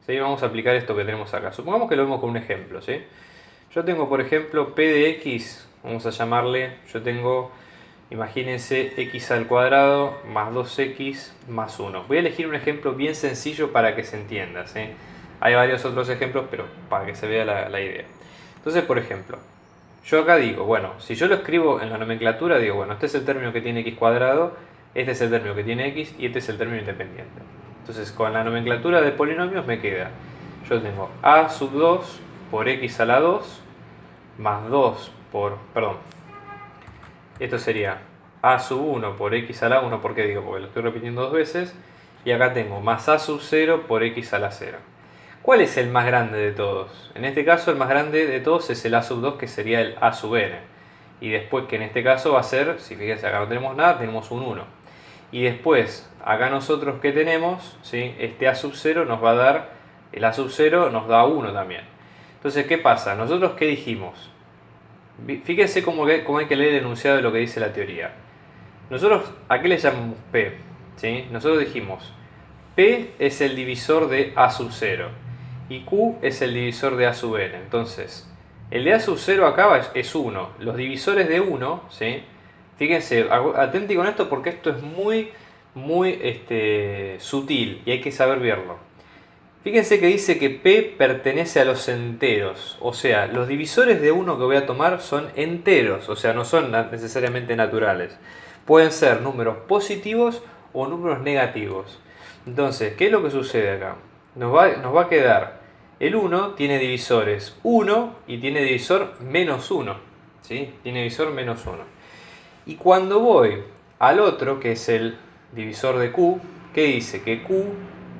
A: ¿sí? Vamos a aplicar esto que tenemos acá. Supongamos que lo vemos con un ejemplo, ¿sí? Yo tengo, por ejemplo, p de x, vamos a llamarle, yo tengo, imagínense, x al cuadrado más 2x más 1. Voy a elegir un ejemplo bien sencillo para que se entienda, ¿sí? Hay varios otros ejemplos, pero para que se vea la idea. Entonces, por ejemplo, yo acá digo, bueno, si yo lo escribo en la nomenclatura, digo, bueno, este es el término que tiene x cuadrado, este es el término que tiene x y este es el término independiente. Entonces, con la nomenclatura de polinomios me queda, yo tengo a sub 2 por x a la 2 más 2 por, perdón, esto sería a sub 1 por x a la 1, ¿por qué digo? Porque lo estoy repitiendo dos veces, y acá tengo más a sub 0 por x a la 0. ¿Cuál es el más grande de todos? En este caso el más grande de todos es el a sub 2, que sería el a sub n. Y después, que en este caso va a ser, si fíjense acá no tenemos nada, tenemos un 1. Y después, acá nosotros que tenemos, ¿sí? Este a sub 0 nos va a dar, el a sub 0 nos da 1 también. Entonces, ¿qué pasa? Nosotros, ¿qué dijimos? Fíjense cómo hay que leer el enunciado de lo que dice la teoría. Nosotros, ¿a qué le llamamos P? ¿Sí? Nosotros dijimos, P es el divisor de a sub 0 y Q es el divisor de a sub n. Entonces, el de a sub 0 acá es 1. Los divisores de 1, ¿sí? Fíjense, atenti con esto porque esto es muy sutil y hay que saber verlo. Fíjense que dice que P pertenece a los enteros, o sea, los divisores de 1 que voy a tomar son enteros, o sea, no son necesariamente naturales. Pueden ser números positivos o números negativos. Entonces, ¿qué es lo que sucede acá? Nos va a quedar, el 1 tiene divisores 1 y tiene divisor menos 1, ¿sí? Tiene divisor menos 1. Y cuando voy al otro, que es el divisor de Q, ¿qué dice? Que Q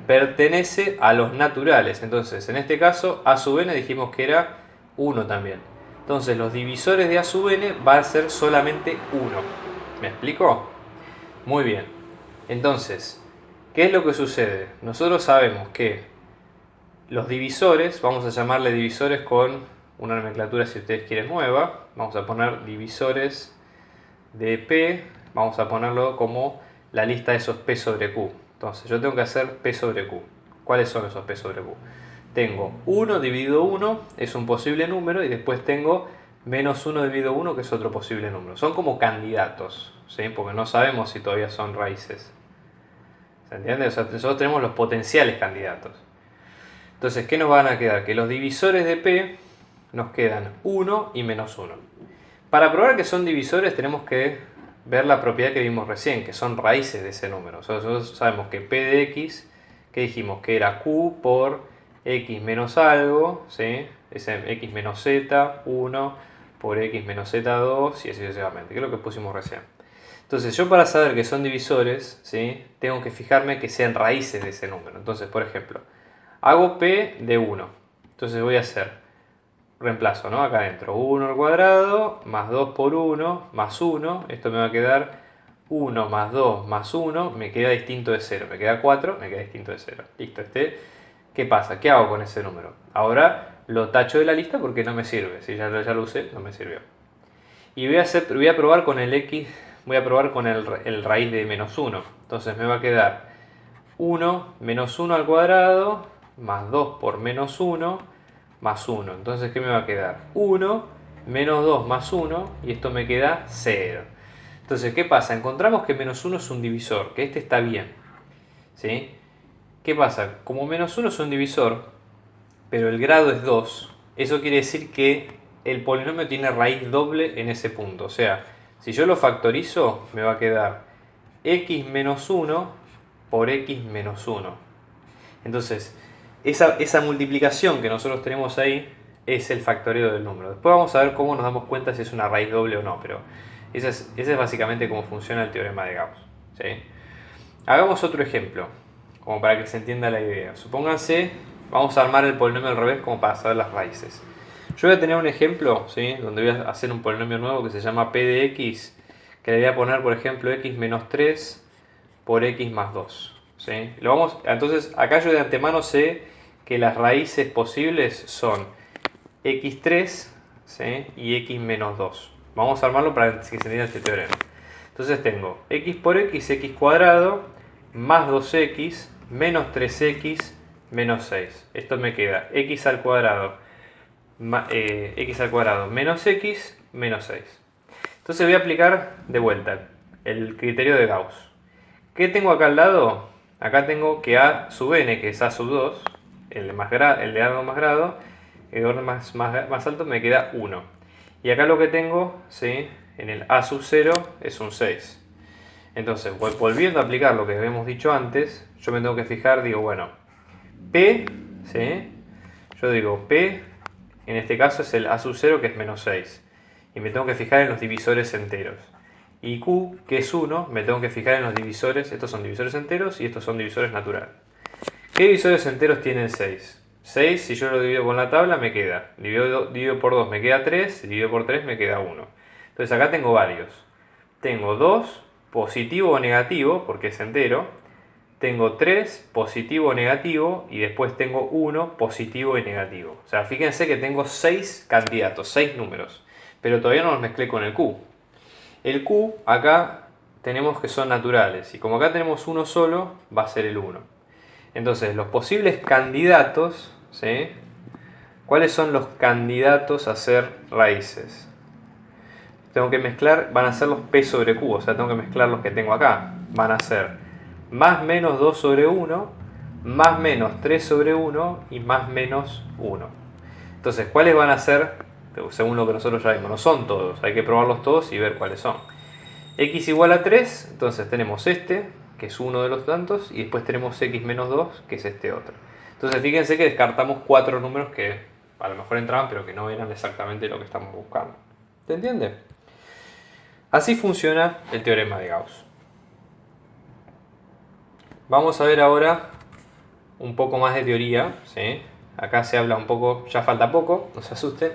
A: pertenece a los naturales. Entonces, en este caso, a sub n dijimos que era 1 también. Entonces, los divisores de a sub n va a ser solamente 1. ¿Me explico? Muy bien. Entonces, ¿qué es lo que sucede? Nosotros sabemos que los divisores, vamos a llamarle divisores con una nomenclatura, si ustedes quieren, nueva. Vamos a poner divisores de P, vamos a ponerlo como la lista de esos P sobre Q. Entonces yo tengo que hacer P sobre Q. ¿Cuáles son esos P sobre Q? Tengo 1 dividido 1, es un posible número, y después tengo menos 1 dividido 1, que es otro posible número. Son como candidatos, ¿sí? Porque no sabemos si todavía son raíces. ¿Se entiende? O sea, nosotros tenemos los potenciales candidatos. Entonces, ¿qué nos van a quedar? Que los divisores de P nos quedan 1 y menos 1. Para probar que son divisores tenemos que ver la propiedad que vimos recién, que son raíces de ese número. Nosotros sabemos que P de X, que dijimos que era Q por X menos algo, ¿sí? Es X menos Z, 1 por X menos Z2 y así sucesivamente, que es lo que pusimos recién. Entonces yo, para saber que son divisores, ¿sí? Tengo que fijarme que sean raíces de ese número. Entonces, por ejemplo, hago P de 1. Entonces voy a hacer reemplazo, ¿no? Acá adentro, 1 al cuadrado, más 2 por 1, más 1. Esto me va a quedar 1 más 2 más 1, me queda distinto de 0. Me queda 4, me queda distinto de 0. Listo, ¿qué pasa? ¿Qué hago con ese número? Ahora lo tacho de la lista porque no me sirve. Si ya lo usé, no me sirvió. Y voy a probar con el x, voy a probar con el raíz de menos 1. Entonces me va a quedar 1 menos 1 al cuadrado, más 2 por menos 1, más 1. Entonces, ¿qué me va a quedar? 1 menos 2 más 1, y esto me queda 0. Entonces, ¿qué pasa? Encontramos que menos 1 es un divisor, que este está bien, ¿sí? ¿Qué pasa? Como menos 1 es un divisor, pero el grado es 2, eso quiere decir que el polinomio tiene raíz doble en ese punto. O sea, si yo lo factorizo, me va a quedar x menos 1 por x menos 1. Entonces, esa multiplicación que nosotros tenemos ahí es el factoreo del número. Después vamos a ver cómo nos damos cuenta si es una raíz doble o no, pero ese es básicamente cómo funciona el teorema de Gauss, ¿sí? Hagamos otro ejemplo, como para que se entienda la idea. Supónganse, vamos a armar el polinomio al revés como para saber las raíces. Yo voy a tener un ejemplo, ¿sí? Donde voy a hacer un polinomio nuevo que se llama P de X, que le voy a poner, por ejemplo, X menos 3 por X más 2. ¿Sí? Entonces, acá yo de antemano sé que las raíces posibles son x3, ¿sí? Y x menos 2. Vamos a armarlo para que se entienda este teorema. Entonces tengo x por x cuadrado más 2x menos 3x menos 6. Esto me queda x al cuadrado menos x menos 6. Entonces voy a aplicar de vuelta el criterio de Gauss. ¿Qué tengo acá al lado? Acá tengo que a sub n, que es a sub 2, el de algo más grado, el orden más alto me queda 1. Y acá lo que tengo, ¿sí? En el a sub 0 es un 6. Entonces, volviendo a aplicar lo que habíamos dicho antes, yo me tengo que fijar, digo, bueno, P, ¿sí? Yo digo P, en este caso es el a sub 0, que es menos 6. Y me tengo que fijar en los divisores enteros. Y Q, que es 1, me tengo que fijar en los divisores, estos son divisores enteros y estos son divisores naturales. ¿Qué divisores enteros tienen 6? 6, si yo lo divido con la tabla, me queda. Divido por 2 me queda 3, divido por 3 me queda 1. Entonces acá tengo varios. Tengo 2, positivo o negativo, porque es entero. Tengo 3, positivo o negativo, y después tengo 1, positivo y negativo. O sea, fíjense que tengo 6 candidatos, 6 números. Pero todavía no los mezclé con el Q. El Q acá tenemos que son naturales, y como acá tenemos uno solo, va a ser el 1. Entonces, los posibles candidatos, ¿sí? ¿Cuáles son los candidatos a ser raíces? Tengo que mezclar, van a ser los P sobre Q, o sea, tengo que mezclar los que tengo acá. Van a ser más menos 2 sobre 1, más menos 3 sobre 1 y más menos 1. Entonces, ¿cuáles van a ser? Según lo que nosotros ya vimos, no son todos, hay que probarlos todos y ver cuáles son. X igual a 3, entonces tenemos este, que es uno de los tantos, y después tenemos x menos 2, que es este otro. Entonces fíjense que descartamos 4 números que a lo mejor entraban, pero que no eran exactamente lo que estamos buscando. ¿Se entiende? Así funciona el teorema de Gauss. Vamos a ver ahora un poco más de teoría, ¿sí? Acá se habla un poco, ya falta poco, no se asusten.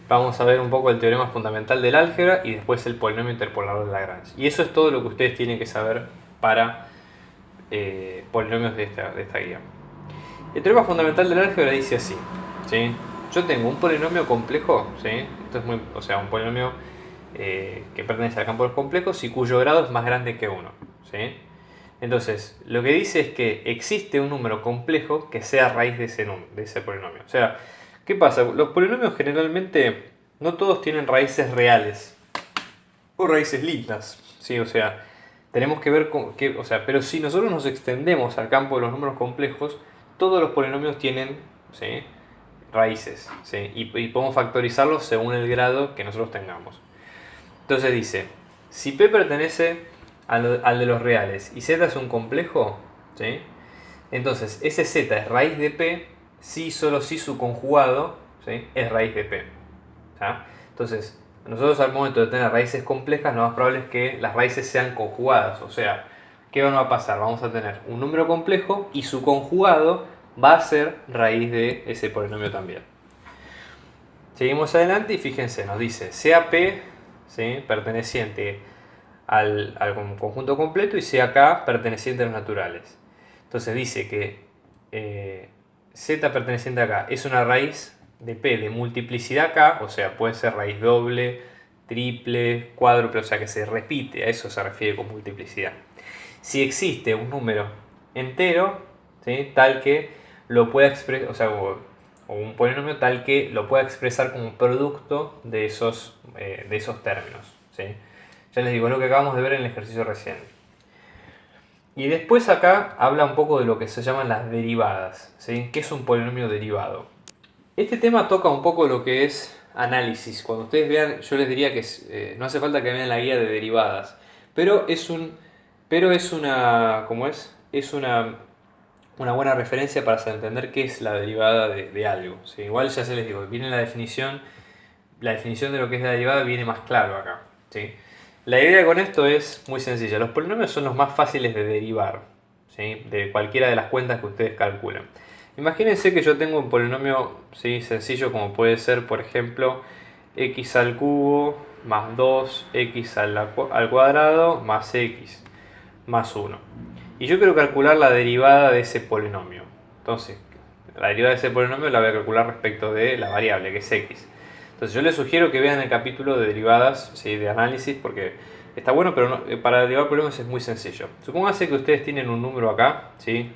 A: Vamos a ver un poco el teorema fundamental del álgebra y después el polinomio interpolador de Lagrange. Y eso es todo lo que ustedes tienen que saber para polinomios de esta guía. El teorema fundamental del álgebra dice así, ¿sí? Yo tengo un polinomio complejo, ¿sí? Esto es un polinomio que pertenece al campo de los complejos y cuyo grado es más grande que 1, ¿sí? Entonces, lo que dice es que existe un número complejo que sea raíz de ese polinomio. O sea, ¿qué pasa? Los polinomios generalmente no todos tienen raíces reales o raíces lindas, ¿sí? O sea, tenemos que ver pero si nosotros nos extendemos al campo de los números complejos, todos los polinomios tienen, ¿sí? Raíces, ¿sí? Y podemos factorizarlos según el grado que nosotros tengamos. Entonces dice, si P pertenece al de los reales y Z es un complejo, ¿sí? Entonces ese Z es raíz de P si solo si su conjugado, ¿sí? Es raíz de P. ¿Tá? Entonces, nosotros al momento de tener raíces complejas, lo más probable es que las raíces sean conjugadas. O sea, ¿qué va a pasar? Vamos a tener un número complejo y su conjugado va a ser raíz de ese polinomio también. Seguimos adelante y fíjense, nos dice sea P, ¿sí? Perteneciente al conjunto completo y sea K perteneciente a los naturales. Entonces dice que Z perteneciente a K es una raíz de P de multiplicidad K, o sea, puede ser raíz doble, triple, cuádruple, o sea que se repite, a eso se refiere con multiplicidad. Si existe un número entero, ¿sí? Tal que lo pueda expresar, o sea, o un polinomio tal que lo pueda expresar como producto de esos términos, ¿sí? Ya les digo, es lo que acabamos de ver en el ejercicio recién. Y después acá habla un poco de lo que se llaman las derivadas, ¿sí? ¿Qué es un polinomio derivado? Este tema toca un poco lo que es análisis. Cuando ustedes vean, yo les diría que no hace falta que vean la guía de derivadas, pero es una, ¿cómo es? Es una buena referencia para entender qué es la derivada de algo, ¿sí? Igual ya se les digo, viene la definición de lo que es la derivada viene más claro acá, ¿sí? La idea con esto es muy sencilla. Los polinomios son los más fáciles de derivar, ¿sí? De cualquiera de las cuentas que ustedes calculan. Imagínense que yo tengo un polinomio, ¿sí? Sencillo como puede ser, por ejemplo, x al cubo más 2x al cuadrado más x más 1. Y yo quiero calcular la derivada de ese polinomio. Entonces, La derivada de ese polinomio la voy a calcular respecto de la variable, que es x. Entonces yo les sugiero que vean el capítulo de derivadas, ¿sí? De análisis, porque está bueno, pero para derivar polinomios es muy sencillo. Supónganse que ustedes tienen un número acá, ¿sí?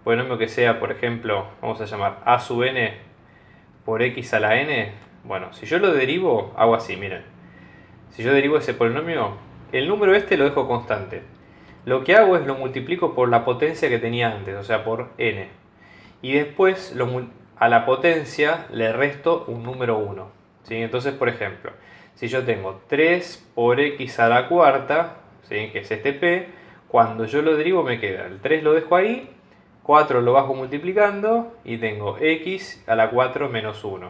A: Polinomio que sea, por ejemplo, vamos a llamar a sub n por x a la n. Bueno, si yo lo derivo, hago así, miren. Si yo derivo ese polinomio, el número este lo dejo constante. Lo que hago es lo multiplico por la potencia que tenía antes, o sea, por n. Y después a la potencia le resto un número 1. ¿Sí? Entonces, por ejemplo, si yo tengo 3 por x a la cuarta, ¿sí? Que es este p, cuando yo lo derivo me queda el 3 lo dejo ahí, 4 lo bajo multiplicando y tengo x a la 4 menos 1.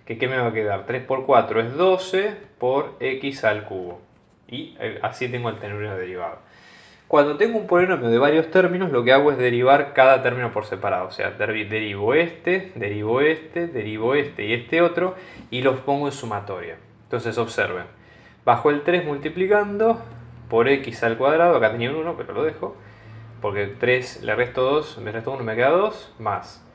A: ¿Qué me va a quedar? 3 por 4 es 12 por x al cubo. Y así tengo el término derivado. Cuando tengo un polinomio de varios términos, lo que hago es derivar cada término por separado. O sea, derivo este, derivo este, derivo este y este otro y los pongo en sumatoria. Entonces observen. Bajo el 3 multiplicando por x al cuadrado, acá tenía un 1, pero lo dejo. Porque 3 le resto 2, me resto 1, me queda 2, más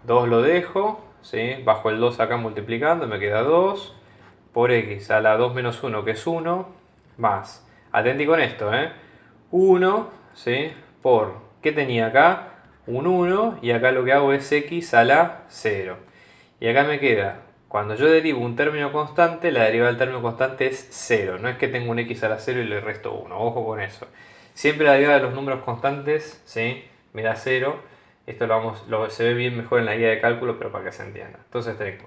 A: 2 lo dejo, ¿sí? Bajo el 2 acá multiplicando, me queda 2, por x a la 2 menos 1, que es 1, más, atenti con esto, 1, ¿sí? Por, ¿qué tenía acá? Un 1, y acá lo que hago es x a la 0. Y acá me queda, cuando yo derivo un término constante, la derivada del término constante es 0. No es que tengo un x a la 0 y le resto 1, ojo con eso. Siempre la derivada de los números constantes, ¿sí? Me da 0. Esto se ve bien mejor en la guía de cálculo, pero para que se entienda. Entonces tengo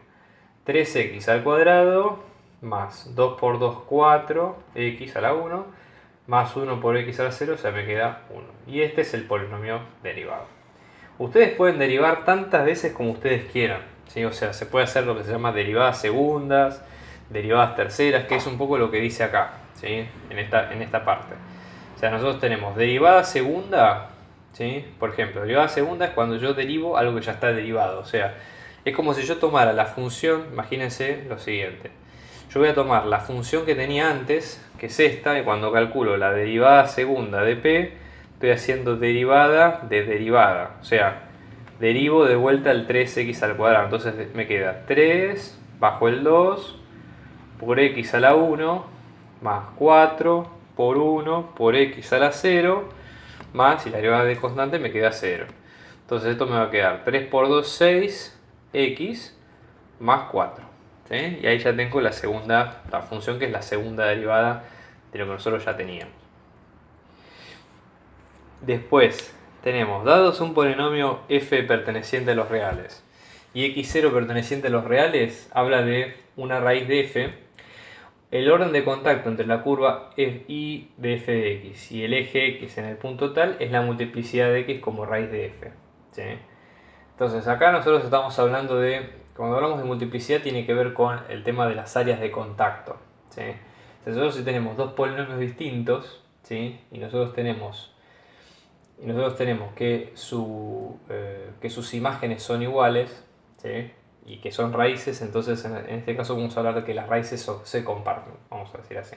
A: 3x al cuadrado más 2 por 2, 4, x a la 1, más 1 por x a la 0, o sea, me queda 1. Y este es el polinomio derivado. Ustedes pueden derivar tantas veces como ustedes quieran, ¿sí? O sea, se puede hacer lo que se llama derivadas segundas, derivadas terceras, que es un poco lo que dice acá, ¿sí? En esta parte. O sea, nosotros tenemos derivada segunda, ¿sí? Por ejemplo, derivada segunda es cuando yo derivo algo que ya está derivado. O sea, es como si yo tomara la función, imagínense lo siguiente. Yo voy a tomar la función que tenía antes, que es esta, y cuando calculo la derivada segunda de p, estoy haciendo derivada de derivada. O sea, derivo de vuelta el 3x al cuadrado. Entonces me queda 3 bajo el 2 por x a la 1 más 4 por 1 por x a la 0 más, y la derivada de constante me queda 0. Entonces esto me va a quedar 3 por 2, 6, x más 4. ¿Sí? Y ahí ya tengo la función que es la segunda derivada de lo que nosotros ya teníamos. Después tenemos, dados un polinomio f perteneciente a los reales y x0 perteneciente a los reales, habla de una raíz de f. El orden de contacto entre la curva y de f de x y el eje x en el punto tal es la multiplicidad de x como raíz de f. ¿Sí? Entonces acá nosotros estamos hablando de, cuando hablamos de multiplicidad tiene que ver con el tema de las áreas de contacto. ¿Sí? Nosotros si tenemos dos polinomios distintos, ¿sí? y nosotros tenemos que sus imágenes son iguales, ¿sí? y que son raíces, entonces en este caso vamos a hablar de que las raíces se comparten, vamos a decir así.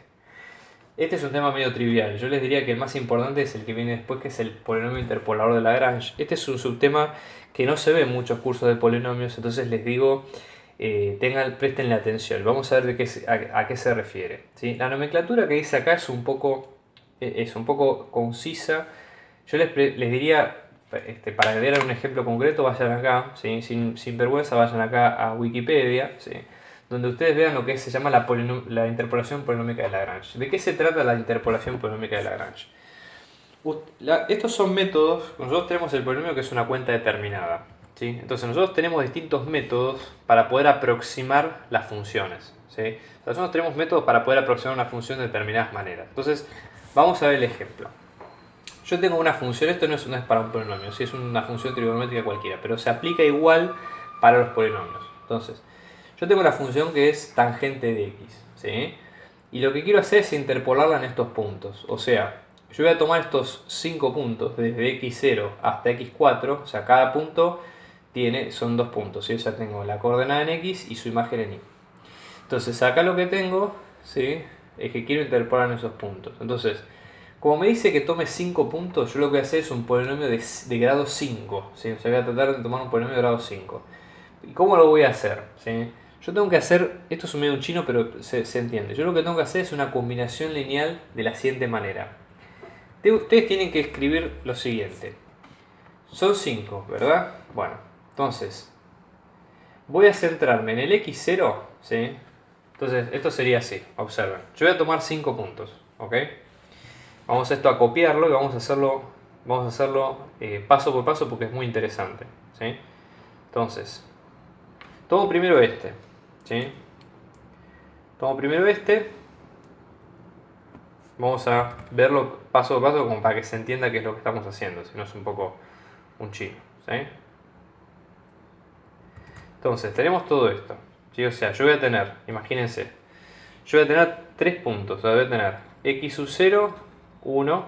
A: Este es un tema medio trivial. Yo les diría que el más importante es el que viene después, que es el polinomio interpolador de Lagrange. Este es un subtema que no se ve en muchos cursos de polinomios, entonces les digo, prestenle atención. Vamos a ver a qué se refiere. ¿Sí? La nomenclatura que dice acá es un poco concisa. Yo les diría, para ver un ejemplo concreto, vayan acá, ¿sí? sin vergüenza, vayan acá a Wikipedia, ¿sí? donde ustedes vean lo que se llama la interpolación polinómica de Lagrange. ¿De qué se trata la interpolación polinómica de Lagrange? Estos son métodos. Nosotros tenemos el polinomio que es una cuenta determinada, ¿sí? Entonces nosotros tenemos distintos métodos para poder aproximar las funciones, ¿sí? Nosotros tenemos métodos para poder aproximar una función de determinadas maneras. Entonces vamos a ver el ejemplo. Yo tengo una función, esto no es para un polinomio, ¿sí? Es una función trigonométrica cualquiera, pero se aplica igual para los polinomios. Entonces, yo tengo la función que es tangente de x, ¿sí? Y lo que quiero hacer es interpolarla en estos puntos. O sea, yo voy a tomar estos 5 puntos, desde x0 hasta x4, o sea, cada punto son 2 puntos, ¿sí? O sea, tengo la coordenada en x y su imagen en y. Entonces, acá lo que tengo, ¿sí? es que quiero interpolar en esos puntos. Entonces, Como me dice que tome 5 puntos, yo lo que voy a hacer es un polinomio de grado 5. ¿Sí? O sea, voy a tratar de tomar un polinomio de grado 5. ¿Y cómo lo voy a hacer? ¿Sí? Yo tengo que hacer, esto es un medio chino, pero se entiende. Yo lo que tengo que hacer es una combinación lineal de la siguiente manera. Ustedes tienen que escribir lo siguiente. Son 5, ¿verdad? Bueno, entonces voy a centrarme en el x0, ¿sí? Entonces esto sería así, observen. Yo voy a tomar 5 puntos, ¿ok? Vamos esto a copiarlo y vamos a hacerlo paso por paso porque es muy interesante, ¿sí? Entonces, tomo primero este, ¿sí? Tomo primero este. Vamos a verlo paso por paso como para que se entienda qué es lo que estamos haciendo, si no es un poco un chino, ¿sí? Entonces, tenemos todo esto, ¿sí? O sea, yo voy a tener, imagínense, yo voy a tener 3 puntos, o sea, voy a tener x sub 0, 1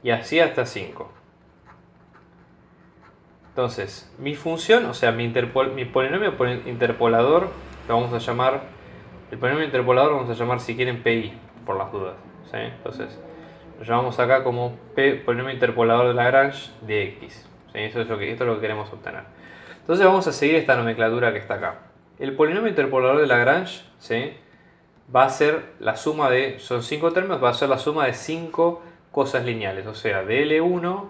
A: y así hasta 5. Entonces, mi función, o sea, mi polinomio interpolador, lo vamos a llamar, el polinomio interpolador lo vamos a llamar si quieren PI, por las dudas, ¿sí? Entonces, lo llamamos acá como polinomio interpolador de Lagrange de x, ¿sí? Esto es lo que queremos obtener. Entonces vamos a seguir esta nomenclatura que está acá. El polinomio interpolador de Lagrange, ¿sí? Va a ser la suma de, son 5 términos, va a ser la suma de 5 cosas lineales, o sea, de L1.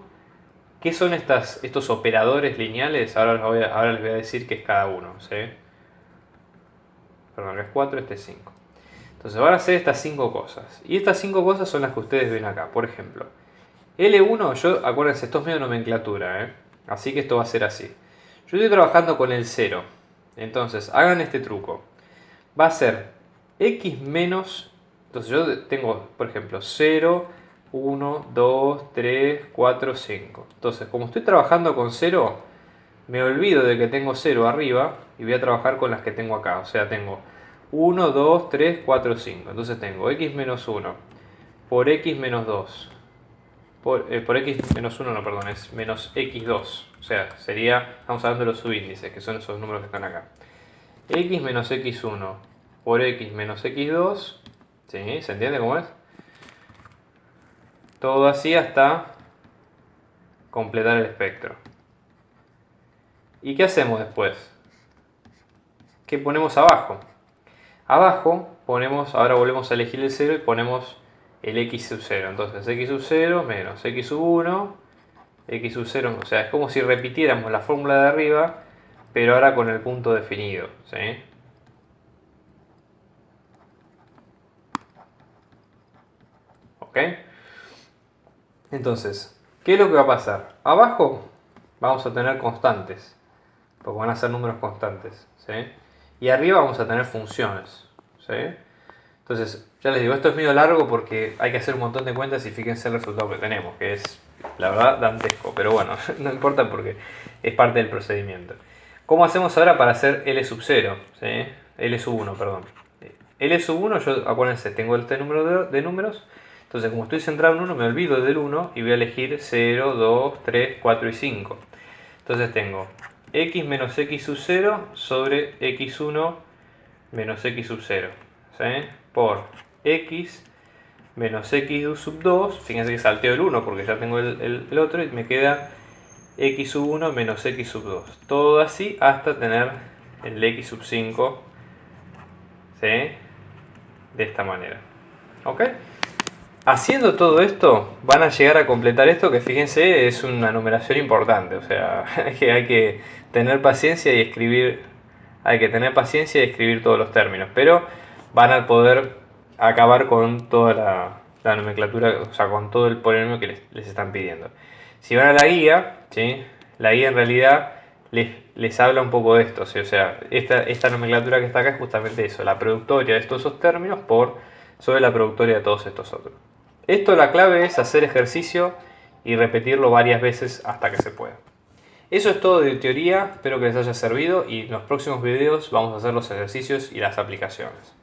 A: ¿Qué son estos operadores lineales? Ahora les voy a decir qué es cada uno, ¿sí? Perdón, que es 4, este es 5. Entonces van a hacer estas 5 cosas. Y estas 5 cosas son las que ustedes ven acá. Por ejemplo, L1, acuérdense, esto es medio nomenclatura, ¿eh? Así que esto va a ser así. Yo estoy trabajando con el 0. Entonces, hagan este truco. Va a ser x menos... Entonces yo tengo, por ejemplo, 0, 1, 2, 3, 4, 5. Entonces, como estoy trabajando con 0, me olvido de que tengo 0 arriba y voy a trabajar con las que tengo acá. O sea, tengo 1, 2, 3, 4, 5. Entonces tengo x menos 1 por x menos 2. Por x menos 1, no, perdón, es menos x2. O sea, sería, estamos hablando de los subíndices, que son esos números que están acá. X menos x1 por x menos x2. ¿Sí? ¿Se entiende cómo es? Todo así hasta completar el espectro. ¿Y qué hacemos después? ¿Qué ponemos abajo? Abajo ponemos, ahora volvemos a elegir el 0 y ponemos el x sub 0. Entonces x sub 0 menos x sub 1, x sub 0, o sea, es como si repitiéramos la fórmula de arriba, pero ahora con el punto definido, ¿sí? ¿Ok? Entonces, ¿qué es lo que va a pasar? Abajo vamos a tener constantes, porque van a ser números constantes, ¿sí? Y arriba vamos a tener funciones, ¿sí? Entonces, ya les digo, esto es medio largo porque hay que hacer un montón de cuentas y fíjense el resultado que tenemos, que es, la verdad, dantesco, pero bueno, no importa porque es parte del procedimiento. ¿Cómo hacemos ahora para hacer L sub 0? ¿Sí? L sub 1, perdón. L sub 1, yo, acuérdense, tengo este número de números. Entonces, como estoy centrado en 1, me olvido del 1 y voy a elegir 0, 2, 3, 4 y 5. Entonces tengo x menos x sub 0 sobre x1 menos x sub 0. ¿Sí? Por x menos x sub 2. Fíjense que salteo el 1 porque ya tengo el otro y me queda x sub 1 menos x sub 2. Todo así hasta tener el x sub 5, ¿sí? De esta manera. ¿Ok? Haciendo todo esto, van a llegar a completar esto que fíjense es una numeración importante. O sea, hay que tener paciencia y escribir. Hay que tener paciencia y escribir todos los términos. Pero van a poder acabar con toda la nomenclatura, o sea, con todo el polinomio que les están pidiendo. Si van a la guía, ¿sí? La guía en realidad les habla un poco de esto. ¿Sí? O sea, esta nomenclatura que está acá es justamente eso, la productoria de estos dos términos sobre la productoria de todos estos otros. Esto, la clave es hacer ejercicio y repetirlo varias veces hasta que se pueda. Eso es todo de teoría, espero que les haya servido y en los próximos videos vamos a hacer los ejercicios y las aplicaciones.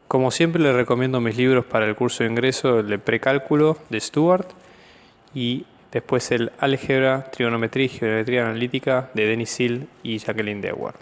A: Como siempre les recomiendo mis libros para el curso de ingreso, el de precálculo de Stuart y después el álgebra, trigonometría y geometría analítica de Denis Hill y Jacqueline Dewar.